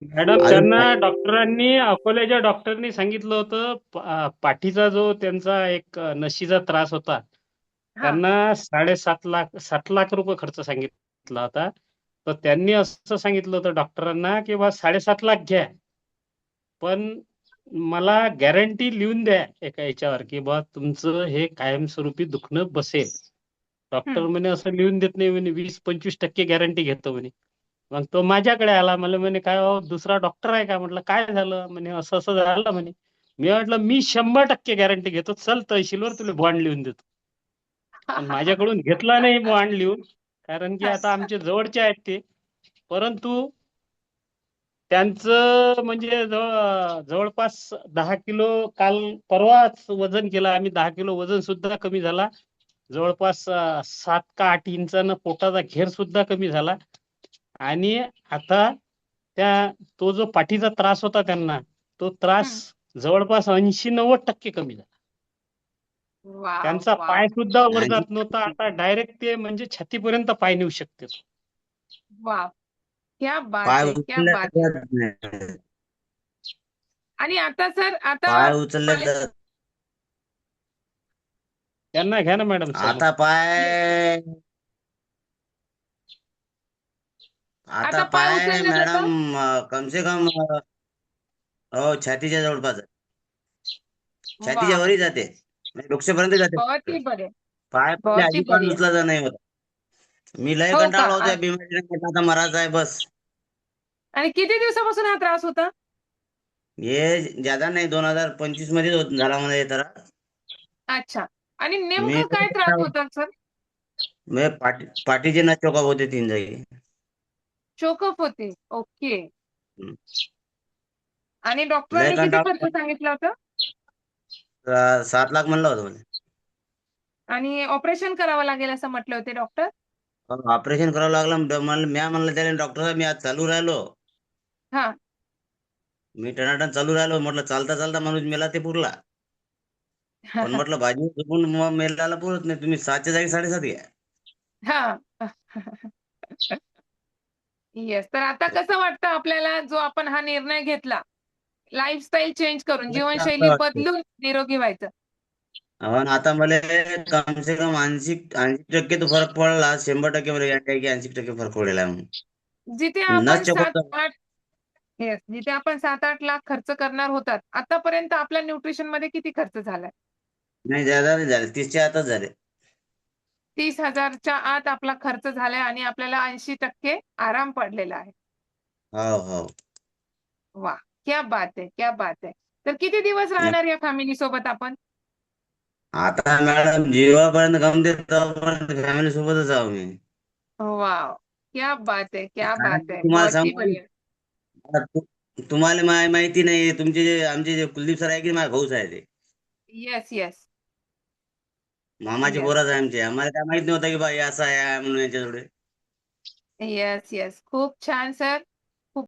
Madam अजून त्यांना काय? डॉक्टरांनी अकोल्याच्या डॉक्टरनी सांगितलं होतं पाठीचा जो त्यांचा एक नशीचा त्रास होता. हा. त्यांना 7.5 लाख 7 लाख रुपये खर्च सांगितला होता. तर त्यांनी असं सांगितलं होतं डॉक्टरांना की बा 7.5 लाख घ्या. पण मला गॅरंटी लिहून द्या एका याच्यावर की बा तुमचं हे कायमस्वरूपी दुखणं बसेल. डॉक्टर हम्म. म्हणे असं लिहून देत नाही म्हणे 20-25% गॅरंटी घेतो म्हणे. मग तो माझ्याकडे आला. मला म्हणे काय हो दुसरा डॉक्टर आहे का? म्हटलं काय झालं? म्हणे असं असं झालं म्हणे. मी म्हटलं मी 100% गॅरंटी घेतो. चल तहसीलवर तुला बॉन्ड लिहून देतो. पण माझ्याकडून घेतला नाही बॉन्ड लिहून. कारण की आता आमचे जवळचे आहेत ते. परंतु त्यांचं म्हणजे जवळपास 10 किलो काल परवाच वजन केलं आम्ही. 10 किलो वजन सुद्धा कमी झाला. जवळपास 7 का 8 इंचानं पोटाचा घेर सुद्धा कमी झाला. आणि आता तो जो पाठीचा त्रास होता त्यांना, तो त्रास हम्म. जवळपास 80-90% कमी झाला. वाव त्यांचा वाव. पाय सुद्धा वर आणि जात नव्हता. आता डायरेक्ट ते म्हणजे छातीपर्यंत पाय नेऊ शकते. वाव. क्या बात पाय है, क्या उचलल्या बात है. जात नाही. आणि आता सर आता पाय उचलले पाय- तर त्यांना घ्या ना मॅडम समोर. आता Yes. पाय आता आता पाय पाय उचललं जातं. मॅडम कम से कम हो छातीच्या जवळपास आहे. छातीच्या वाव. वरही जाते म्हणजे डोक्यापर्यंत जाते. बहुत ही बढिया. पाय पहिले बहुत ही अजिबात बढिया. उचलायचा नाही होता. मी लय हो का? कंटाळलो होतो या बिमारीने. आता मरायचा आहे बस. आणि किती दिवसापासून हा त्रास होता? हे ज्यादा नाही 2025 मध्येच झाला मला हे त्रास. अच्छा. आणि मी नेमकं लय काय त्रास कंटाळलो. होता सर? मी पाठीचे ना चोकाप होते 3 जागी. चोकअप होते. ओके. हम्म. आणि लय डॉक्टरांनी किती खर्च कंटाळलो. सांगितलं होतं? 7 लाख म्हणलं होतं मला. आणि ऑपरेशन करावं लागेल असं म्हटले होते डॉक्टर. ऑपरेशन करावं लागलं. मला म्या म्हणलं त्याला डॉक्टर साहेब मी आज चालू राहिलो. हा. मी टनाटन चालू राहिलो. म्हटलं चालता चालता माणूस मेला ते पुरला. पण म्हटलं भाजी चुकून मग मेलाला पुरत नाही. तुम्ही 7च्या जागी 7.5 घ्या. हा. येस. तर आता कसं वाटतं आपल्याला जो आपण हा निर्णय घेतला, लाईफस्टाईल चेंज करून, लय जीवनशैली चांगलं वाटतं. बदलून निरोगी व्हायचं. आणि आता मला कम से कम 80% तो फरक पडला. 100% मला गॅरंटी आहे की 80% फरक पडलेला आहे म्हणून. जिथे नस आपण चोकत 7-8 येस, जिथे आपण 7-8 लाख खर्च करणार होतात, आतापर्यंत आपल्या न्यूट्रिशनमध्ये किती खर्च झालाय? नाही ज्यादा नाही झाले. 30च्या आतच झाले. 30,000च्या आत आपला खर्च झालाय आणि आपल्याला 80% आराम पडलेला आहे. हो हो. वाह! क्या बात है! क्या बात है! तर किती दिवस राहणार या फॅमिली सोबत आपण? आता मॅडम जेव्हापर्यंत गम देत तेव्हापर्यंत फॅमिली सोबतच आहो मी. वॉव! क्या बात है! क्या कारण बात की है! तुम्हाला बहुत ही सांगू बढ़िया. आता तुम्हाला माहिती नाही तुमचे जे आमचे जे कुलदीप सर आहे की माझ्या भाऊच आहे ते. येस, येस, मामाचे येस, पोरच आहे आमचे. आम्हाला काय माहित नव्हतं की बा हे असं आहे म्हणून यांच्याजवळ. Yes, yes. खूप छान सर.